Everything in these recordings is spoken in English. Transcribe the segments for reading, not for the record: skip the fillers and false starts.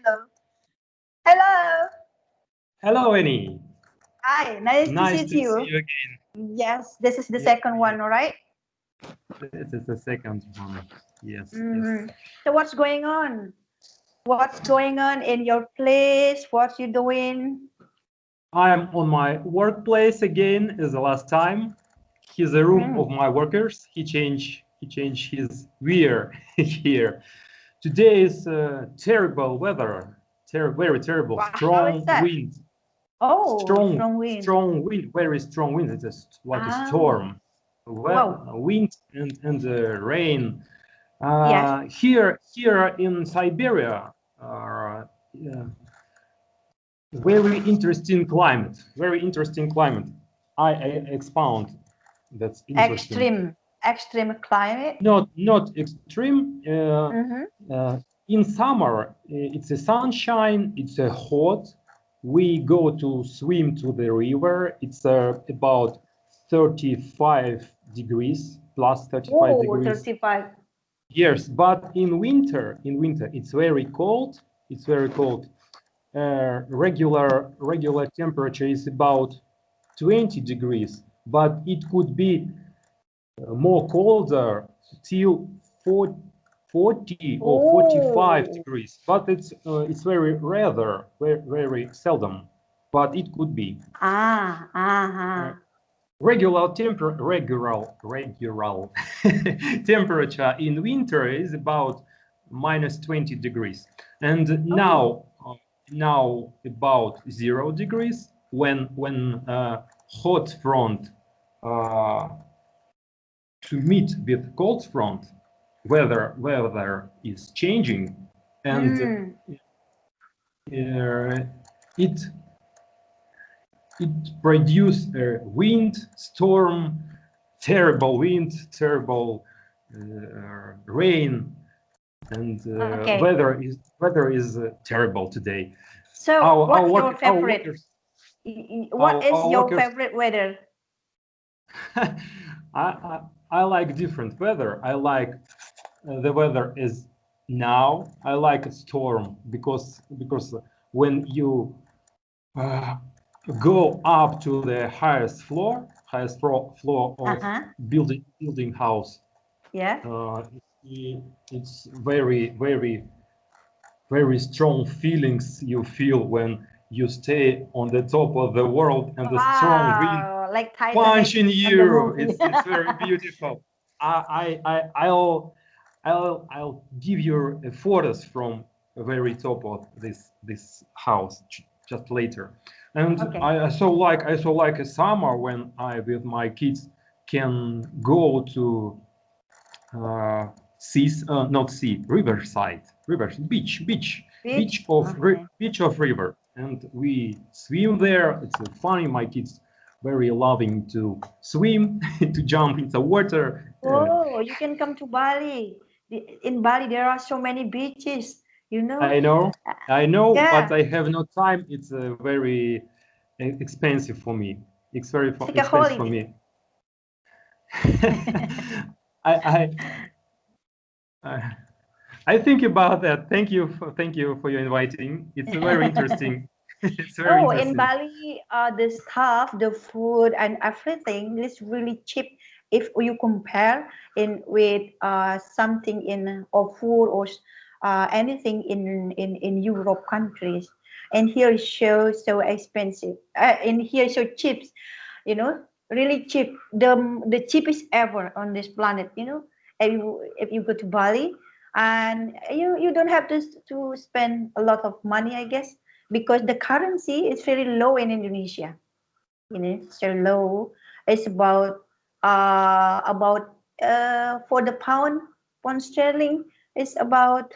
Hello. Hello. Hello, Annie. Hi. Nice to Nice see to see you. you again. Yes, this is the Yes, second one, all right? this is the second one. Yes, yes. Mm-hmm. So what's going on? What's going on in your place? What you doing? I'm on my workplace again as the last time. Here's the room of Mm. my workers. He changed his weir here. Today is terrible weather. Very terrible. Wow, how is Strong that? wind. Oh, Strong, strong wind. strong wind. Very strong wind. It's like a Ah, storm. wow. Wind and rain. Yes. Here in Siberia, yeah, very interesting climate. Very interesting climate. I expound. That's interesting. Extreme climate. Not extreme. Mm-hmm. In summer, it's a sunshine. It's a hot. We go to swim to the river. It's about 35 degrees plus 35 Oh, degrees. 35. Yes, but in winter, it's very cold. It's very cold. Regular temperature is about 20 degrees, but it could be more colder till 40 or 45 Oh. degrees. But it's very rare, very seldom. But it could be. Ah, Uh, uh-huh. regular temperature in winter is about minus 20 degrees, and Oh. now about 0 degrees when hot front uh, to meet with cold front, weather is changing, and Mm. it it produced a wind storm, terrible wind, terrible rain, and Okay. weather is terrible today. So, Our our what's work your our favorite? workers What is our your workers. favorite weather? I like different weather. I like the weather is now. I like a storm because when you uh, go up to the highest floor of Uh-huh. building house. Yeah. Uh, it's very strong feelings you feel when you stay on the top of the world and the strong wind Wow, like Titanic punching on the you. movie. It's very beautiful. I'll give you photos from the very top of this house just later. And Okay. I saw like a summer when I with my kids can go to not sea, riverside, beach, Beach. Okay. beach of river, and we swim there. It's funny. My kids very loving to swim, to jump into water. Oh, you can come to Bali. In Bali, there are so many beaches, you know? I know, Uh, I know, but Yeah, I have no time. It's very expensive for me. It's very it's like a expensive for holiday. me. I, I I think about that. Thank you for your inviting. It's very interesting. It's very No, in interesting. Bali, the stuff, the food, and everything is really cheap if you compare in with something in or food or anything in Europe countries. And here is so expensive. And here is so cheap, really cheap. The cheapest ever on this planet. If you go to Bali, and you don't have to spend a lot of money, I guess, because the currency is very low in Indonesia. So low. It's about for the pound sterling is about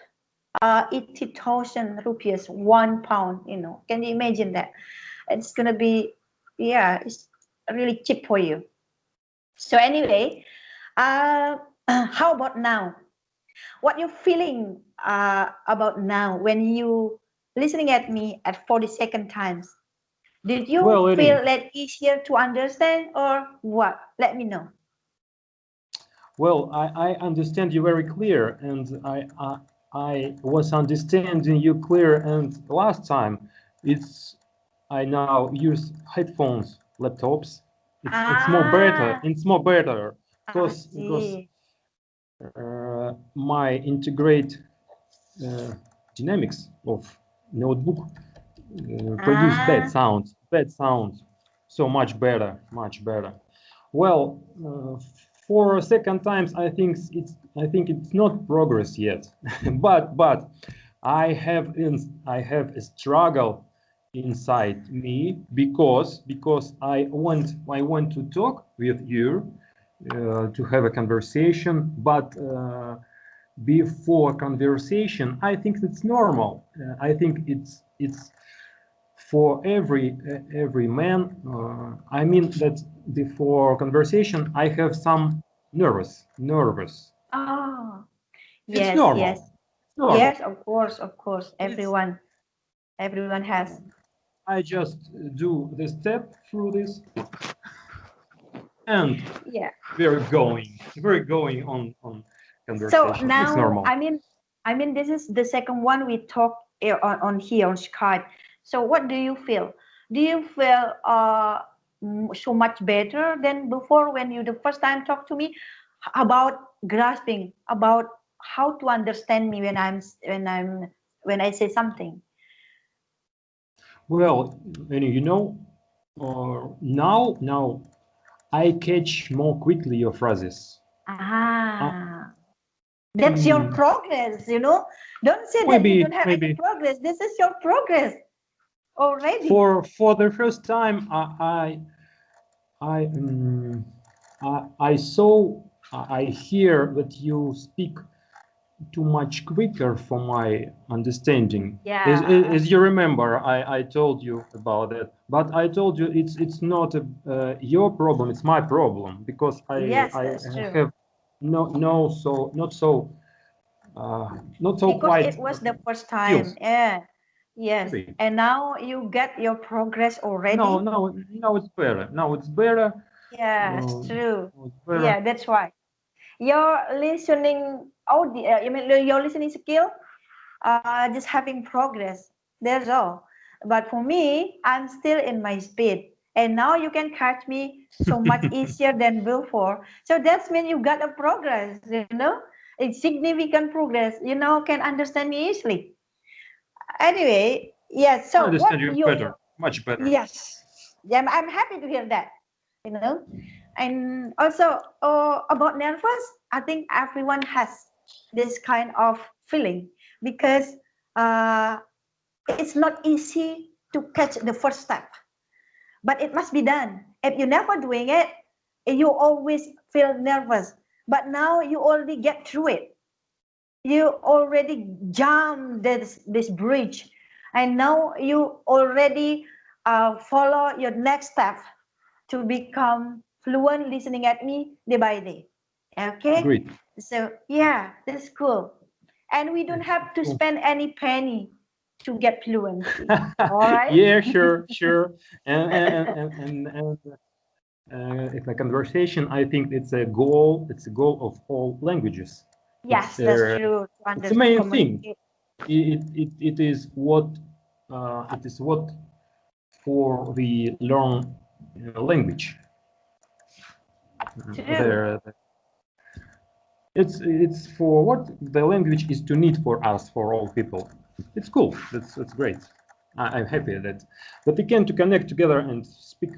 80,000 rupees 1 pound. Can you imagine that? It's gonna be, yeah, it's really cheap for you. So anyway, uh, how about now? What you feeling about now when you listening at me at 42nd times? Did you Well, feel Lenny, that easier to understand or what? Let me know. well, I understand you very clear, and I was understanding you clear, and last time it's I now use headphones, laptops. It's more better. Ah, It's more better I because see. my integrate uh, dynamics of notebook produce Ah, bad sounds. So much better, much better. Well, for second times, I think it's not progress yet, but I have a struggle inside me because I want to talk with you to have a conversation, but before conversation, I think it's normal. I think it's for every man. I mean that before conversation, I have some nervous. oh, It's yes, yes, normal. It's normal. yes, of course, of course. It's Everyone has. I just do the step through this and Yeah. very going on So conversation. It's now, normal. I mean, this is the second one we talk on here on Skype. So what do you feel? Do you feel so much better than before when you the first time talked to me about grasping, about how to understand me when I say something? Well, and now I catch more quickly your phrases. Uh, Ah, that's your mm, progress, you know. Don't say that you don't have any maybe progress. This is your progress already. for the first time I I saw I hear that you speak too much quicker for my understanding. Yeah. As you remember, I told you about it, but I told you it's not your problem, it's my problem because Yes, I that's true. have no so not so Because quite it was the first time. skills. Yeah. Yes. Maybe. And now you get your progress No, already. now it's better. Now it's better. Yes, Uh, true. now it's better. Yeah, that's right. Your listening audio, I mean, your listening skill, just having progress. That's all. But for me, I'm still in my speed. And now you can catch me so much easier than before. So that's mean you got a progress, you know? It's significant progress, you know, can understand me easily. Anyway, yes. I So what understand you better, much better. yes, yeah, I'm happy to hear that. You know, and also about nervous, I think everyone has this kind of feeling because uh, it's not easy to catch the first step, but it must be done. If you're never doing it, you always feel nervous. But now you already get through it. You already jumped this bridge, and now you already follow your next step to become fluent listening at me day by day. Okay, Great. so yeah, that's cool, and we don't have to Cool. spend any penny to get fluency. All right. Yeah, sure. And if a conversation, I think it's a goal. It's a goal of all languages. Yes, It's that's uh, true, to it's the understand main thing. communicate. It is what for the learn language. True. There, it's for what the language is to need for us, for all people. It's cool. That's great. I'm happy that we can to connect together and speak.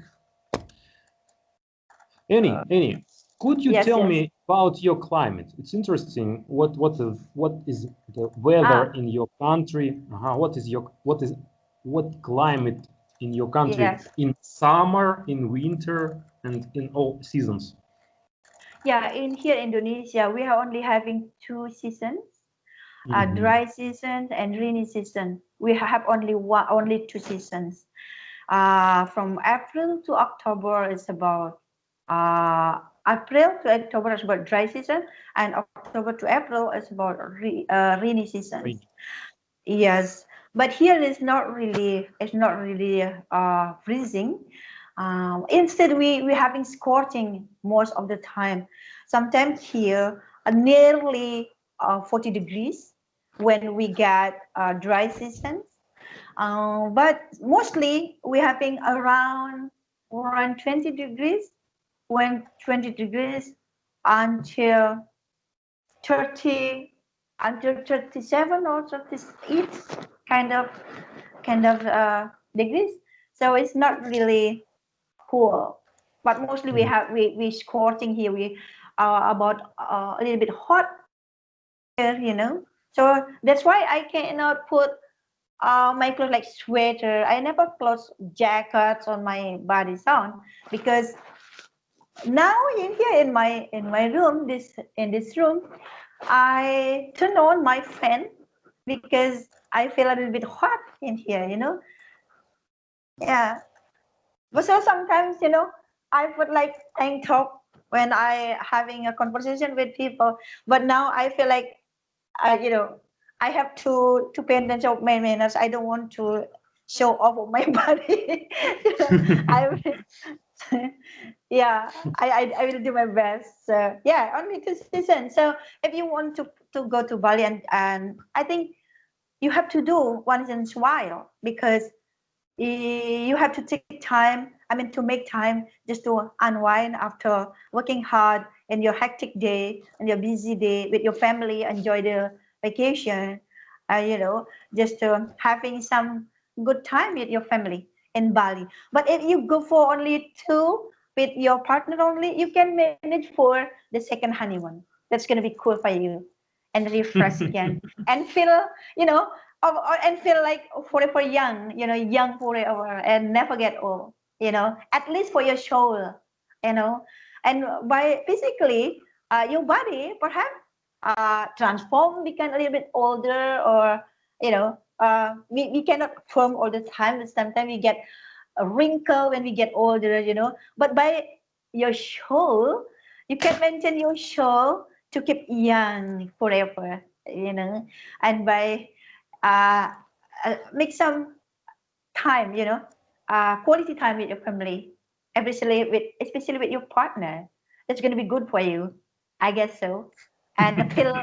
uh, Any. Could you yes, tell yes. me about your climate? It's interesting. What is the weather Ah, in your country? What climate in your country yes. in summer, in winter, and in all seasons? Yeah, in here Indonesia, we are only having two seasons, Mhm. dry season and rainy season. We have only two seasons. From April to October is about April to October is about dry season, and October to April is about rainy seasons. Right. Yes, but here it's not really freezing. Instead, we're having scorching most of the time. Sometimes here, nearly 40 degrees. when we get dry seasons. But mostly we're having around 20 degrees, when 20 degrees until 30, until 37 or 38 kind of degrees. So it's not really cool. But mostly we Mhm. have we scorching here. We are about a little bit hot here, you know. So that's why I cannot put my clothes like sweater. I never close jackets on my body on, because now in here in my room, this in this room, I turn on my fan because I feel a little bit hot in here, you know. Yeah. But so sometimes, you know, I put like tank top when I having a conversation with people. But now I feel like, you know, I have to pay attention of my manners. I don't want to show off of my body. You know, I yeah, I will do my best. So yeah, only 2 seasons. So if you want to go to Bali, and I think you have to do once in a while, because you have to take time, I mean, to make time just to unwind after working hard in your hectic day and your busy day with your family, enjoy the vacation, you know, just having some good time with your family in Bali. But if you go for only two with your partner only, you can manage for the second honeymoon. That's going to be cool for you, and refresh again and feel, you know, and feel like forever young, you know, young forever and never get old, you know, at least for your soul, you know. And by physically, your body perhaps transform, become a little bit older, or, you know, we cannot firm all the time, but sometimes we get a wrinkle when we get older, you know. But by your soul, you can maintain your soul to keep young forever, you know. And by uh, make some time, you know, quality time with your family, especially with your partner. That's going to be good for you, I guess so. And feel,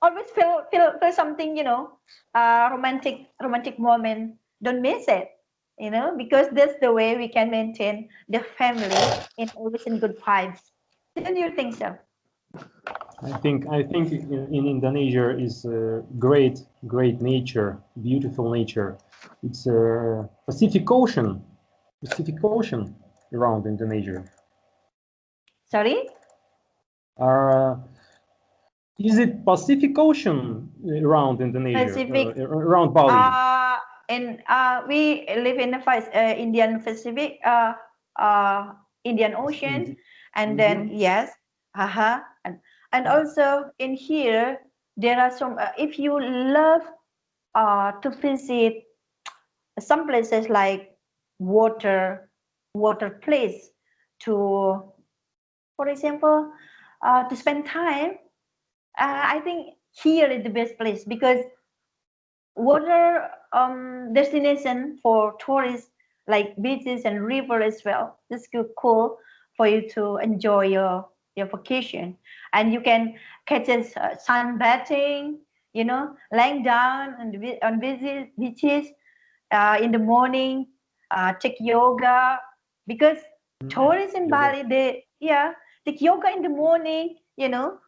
always feel something, you know, romantic moment. Don't miss it, you know, because that's the way we can maintain the family in always in good vibes. Don't you think so? I think in Indonesia is great nature, beautiful nature. It's Pacific Ocean around Indonesia. Sorry. Uh, is it Pacific Ocean around Indonesia, Pacific. around Bali? Uh, and we live in the Indian Pacific, Indian Ocean, and then Mhm. yes, and also in here there are some. If you love to visit some places like water, water place, to, for example, to spend time, I think here is the best place, because water destination for tourists like beaches and river as well. This is cool for you to enjoy your vacation, and you can catch us sunbathing, you know, lying down on beaches in the morning, take yoga, because tourists in Yoga. Bali, they, yeah, take yoga in the morning, you know,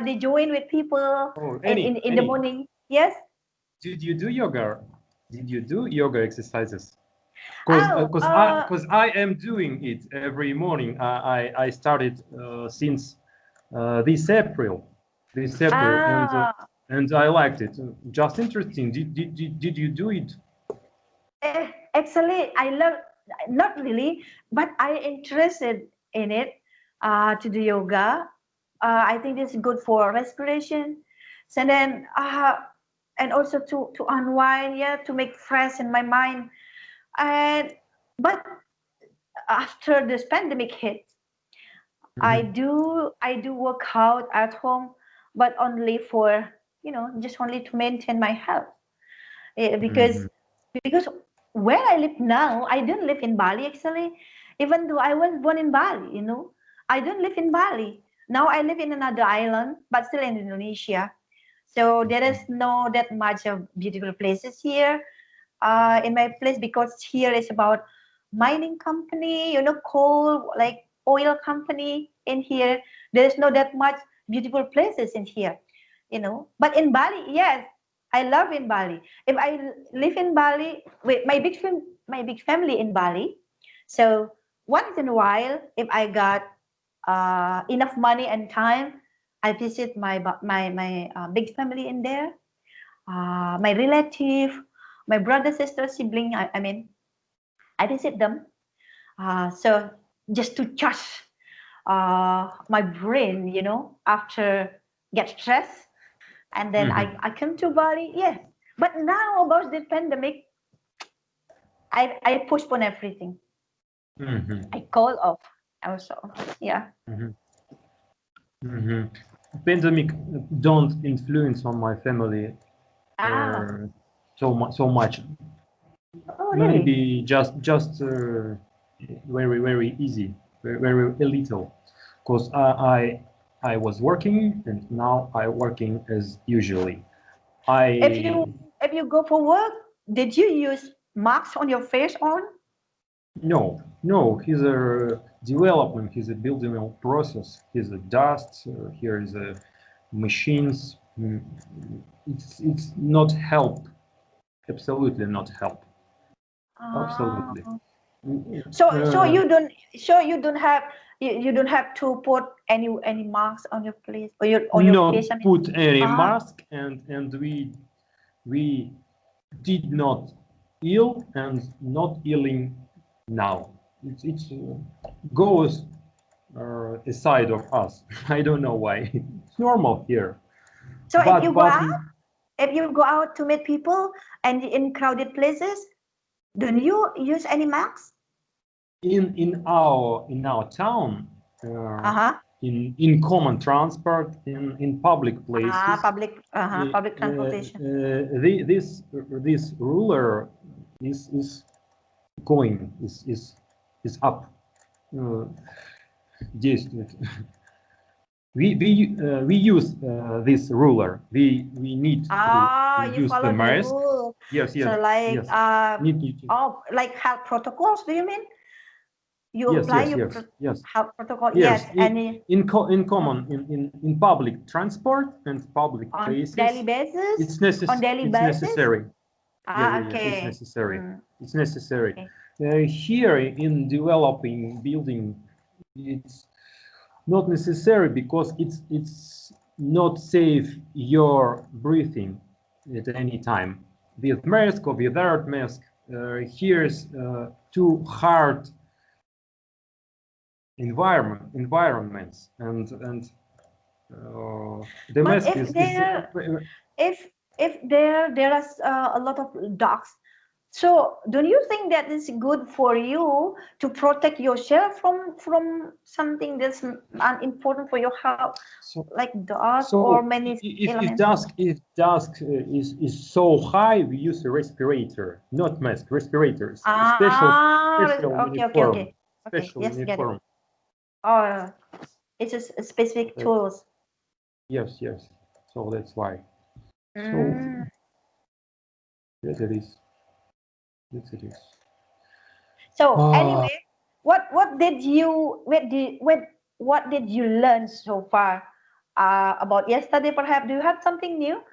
they join with people Oh, in the any. morning. Yes. Did you do yoga? Did you do yoga exercises? Cause, Oh, cause I, cause I am doing it every morning. I started since this April, ah, and I liked it. Just interesting. Did you do it? actually, I love, not really, but I interested in it, to do yoga. I think it's good for respiration. So then, and also to unwind, yeah, to make fresh in my mind. And but after this pandemic hit, Mhm. I do work out at home, but only for, you know, just only to maintain my health. Mhm. Because where I live now, I don't live in Bali actually, even though I was born in Bali, you know, I don't live in Bali. Now I live in another island, but still in Indonesia. So there is no that much of beautiful places here in my place, because here is about mining company, coal, like oil company in here. There is no that much beautiful places in here, But in Bali, yes, I love in Bali. If I live in Bali with my big family in Bali, so once in a while, if I got enough money and time, I visit my big family in there, my relative, my brother, sister, sibling. I mean, I visit them. So just to charge my brain, after get stressed, and then Mhm. I come to Bali. Yeah, but now about the pandemic, I postpone everything. Mhm. I call off also. Yeah. Mhm. Mhm. Pandemic don't influence on my family Ah. uh, so much. Oh, really? Maybe just very easy, very little, because I was working and now I working as usually. If I you if you go for work, did you use masks on your face on? no, he's a development, he's a building a process, he's a dust, here is a machines. It's not help, absolutely not help, Ah. absolutely. So Uh, you don't have to put any marks on your place or on your not face. I mean, put any ah, mask, and we did not ill and not illing now. It's goes aside of us. I don't know why. It's normal here, so but if you go out to meet people and in crowded places, don't you use any marks? in our town, uh, Uh-huh. in common transport, in public places, Public transportation. this ruler is going is up. Uh, действует. We use this ruler. We need to You use the follow the mask. rule. Yes, So yes, like yes. Need to. like health protocols, do you mean? You Yes, apply yes, your yes, yes, health protocol, yes. yes, and In common in public transport and public on daily places, basis, on daily it's basis. necessary. Yeah. It's Okay. necessary. Mm, It's necessary. okay. Here in developing building, it's not necessary because it's not safe your breathing at any time with mask or without mask. Here's too hard environments, and the But mask is if there are a lot of dogs, so don't you think that it's good for you to protect yourself from something that's unimportant for your health, so like dogs or so many if elements? dusk is so high, we use a respirator, not mask, respirators, Okay, okay, okay, okay. special Yes, get it. uniform. Oh, it's just a specific Uh, tools. yes. So that's why. So Mm. yes, it is. Yes, it is. So Ah, anyway, what did you learn so far about yesterday? Perhaps do you have something new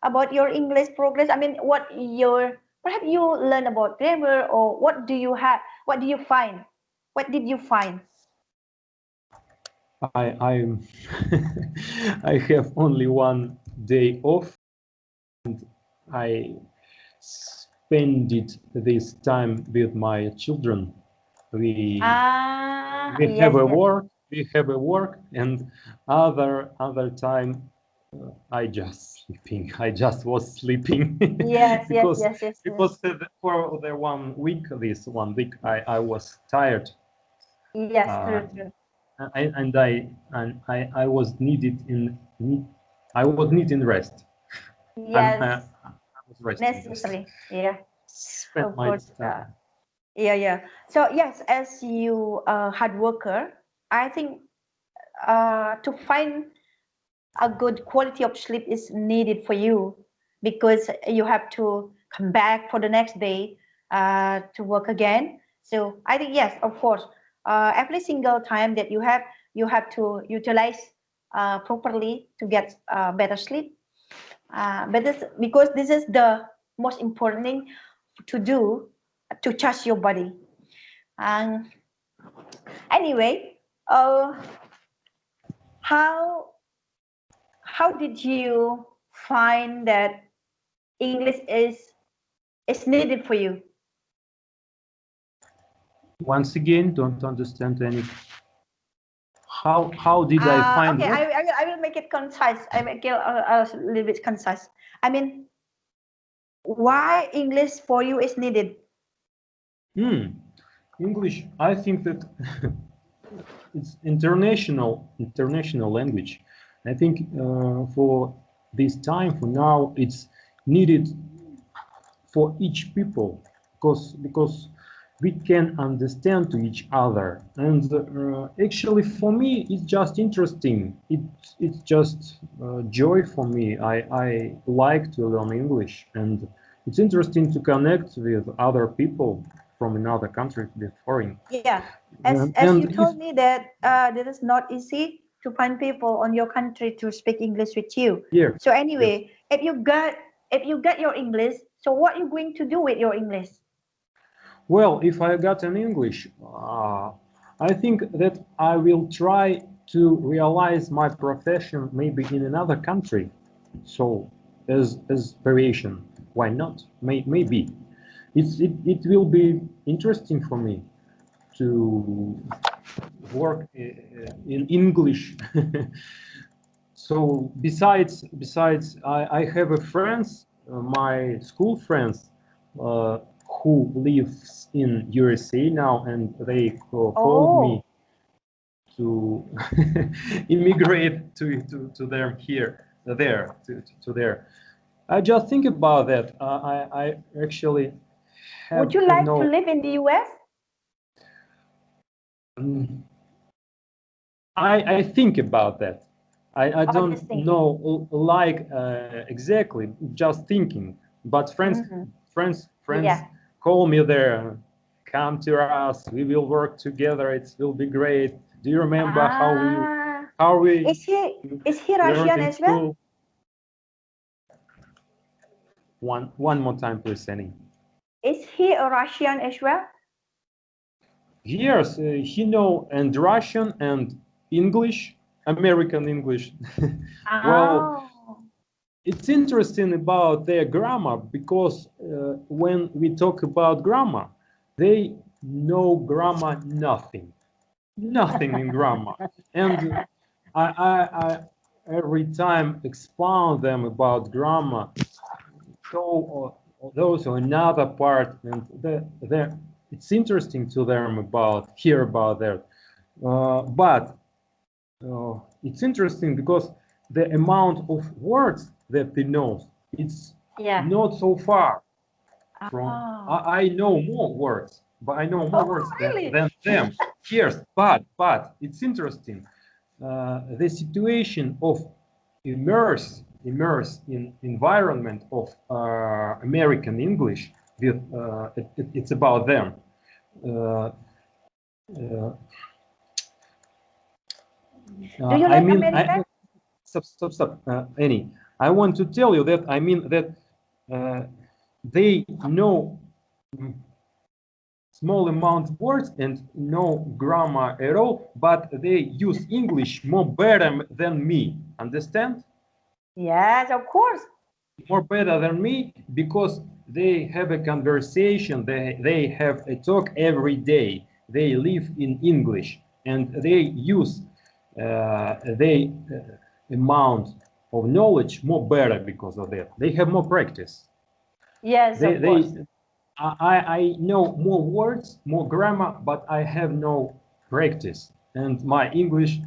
about your English progress? I mean, what your perhaps you learn about grammar, or what do you have? What do you find? What did you find? I'm I have only one day off. I spend it this time with my children. We we have Yes, a yes, work. We have a work, and other time I just sleeping. I just was sleeping yes, yes, because yes, yes, yes, because for the this 1 week I was tired. yes. Uh, True, true. I was needed in I was needing rest. I Yes, was resting just necessary. Yeah, spend of my course. Yeah, yeah. So yes, as you hard worker, I think to find a good quality of sleep is needed for you because you have to come back for the next day to work again. So I think yes, of course, every single time that you have to utilize properly to get better sleep. But this, because this is the most important thing to do to charge your body. And anyway, how how did you find that English is needed for you? Once again, don't understand any. How did I find Okay, what? I will make it concise. I make it a little bit concise. I mean, why English for you is needed? English. I think that it's international language. I think for this time, for now, it's needed for each people because we can understand to each other, and actually for me it's just interesting. It's just joy for me. I like to learn English, and it's interesting to connect with other people from another country, with foreign. Yeah, as And you if told me that that is not easy to find people on your country to speak English with you. here, So yes. anyway, if you got your English, so what are you going to do with your English? Well, if I got an English, I think that I will try to realize my profession maybe in another country. So, as variation, why not? Maybe it will be interesting for me to work in English. So I have a friends, my school friends, uh, who lives in USA now, and they called me Oh, to immigrate to them here, there, to there. I just think about that. I actually would have you have like to no. live in the US? um, I think about that. I Oh, don't just thinking. know like exactly, just thinking. But Hmm. friends Yeah. call me there. Come to us. We will work together. It will be great. Do you remember Ah, how we is he learned Russian in as well? school? One more time, please, Annie. Is he a Russian as well? Yes, he know and Russian and English, American English. Well, Oh. it's interesting about their grammar because when we talk about grammar, they know grammar nothing in grammar, and I every time expound them about grammar, so those are another part, and it's interesting to them about hear about that, but it's interesting because the amount of words that they know, it's Yeah. not so far from. Oh. I know more words, but I know more Oh, words really? than them. Yes, but it's interesting. The situation of immerse in environment of American English. It's about them. Uh, uh, Do you I like mean, American? stop, Annie. I want to tell you that I mean that uh, they know small amount of words and no grammar at all, but they use English more better than me. Understand? Yes, of course. More better than me because they have a conversation. They have a talk every day. They live in English and they use they amount of knowledge more better because of that. They have more practice. Yes, of They course. I know more words, more grammar, but I have no practice, and my English,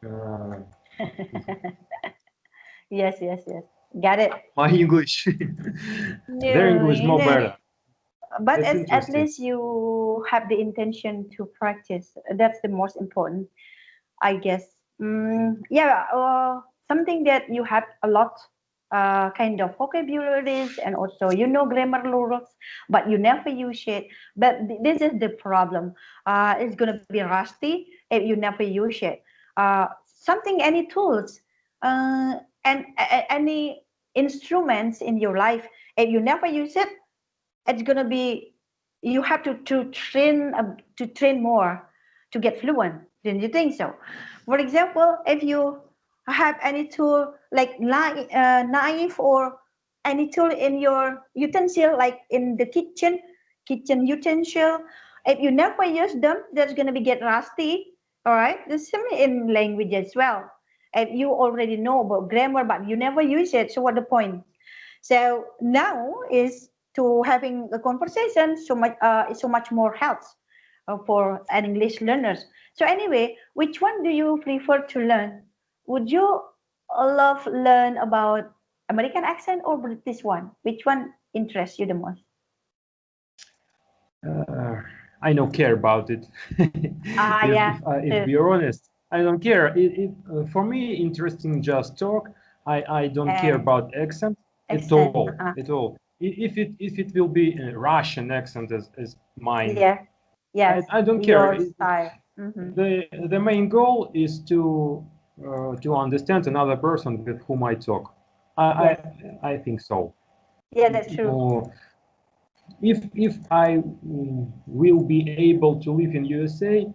uh, Yes, yes, yes. Got it. my English, their No, English more better. but That's at interesting. least you have the intention to practice. That's the most important, I guess. Yeah. something that you have a lot kind of vocabularies and also grammar rules, but you never use it. But this is the problem. It's gonna be rusty if you never use it. Something, any tools, and any instruments in your life, if you never use it, it's gonna be, you have to train more to get fluent. Don't you think so? For example, if you have any tool like knife or any tool in your utensil, like in the kitchen utensil, if you never use them, that's gonna be get rusty. All right, the same in language as well. If you already know about grammar but you never use it, so what the point? So now is to having a conversation so much more helps for an English learners. So anyway, which one do you prefer to learn? Would you love learn about American accent or British one? Which one interests you the most? Uh, I don't care about it. Ah, yeah, If be honest, I don't care. For me, interesting just talk. I don't care and about accent at accent. all, at all. If it will be a Russian accent as mine, Yeah, yes, I don't care. your style. Mm-hmm. The main goal is to understand another person with whom I talk. I Yes, I think so. yeah, that's true. If I will be able to live in USA,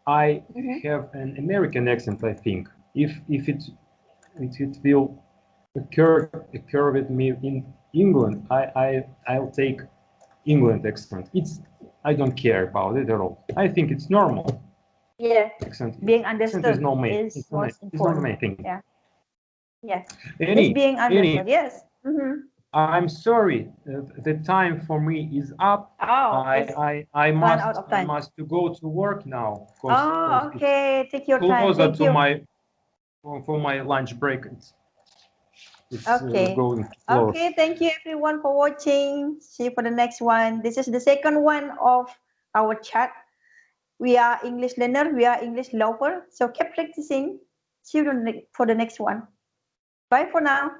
I Mm-hmm. have an American accent. I think if it will occur with me in England, I'll take England accent. I don't care about it at all. I think it's normal. Yeah, Accent being accent is understood not main. is most It's not the important. main thing. Yeah, yes, it's Any being any understood. Yes. Mm-hmm. I'm sorry, the time for me is up. Oh, it's run out of I time. must to go to work now because Oh, it's okay. Take your time. closer Thank to you. my for my lunch break. It's Okay. going to close. Okay. Thank you everyone for watching. See you for the next one. This is the second one of our chat. We are English learner. We are English lover. So keep practicing. See you for the next one. Bye for now.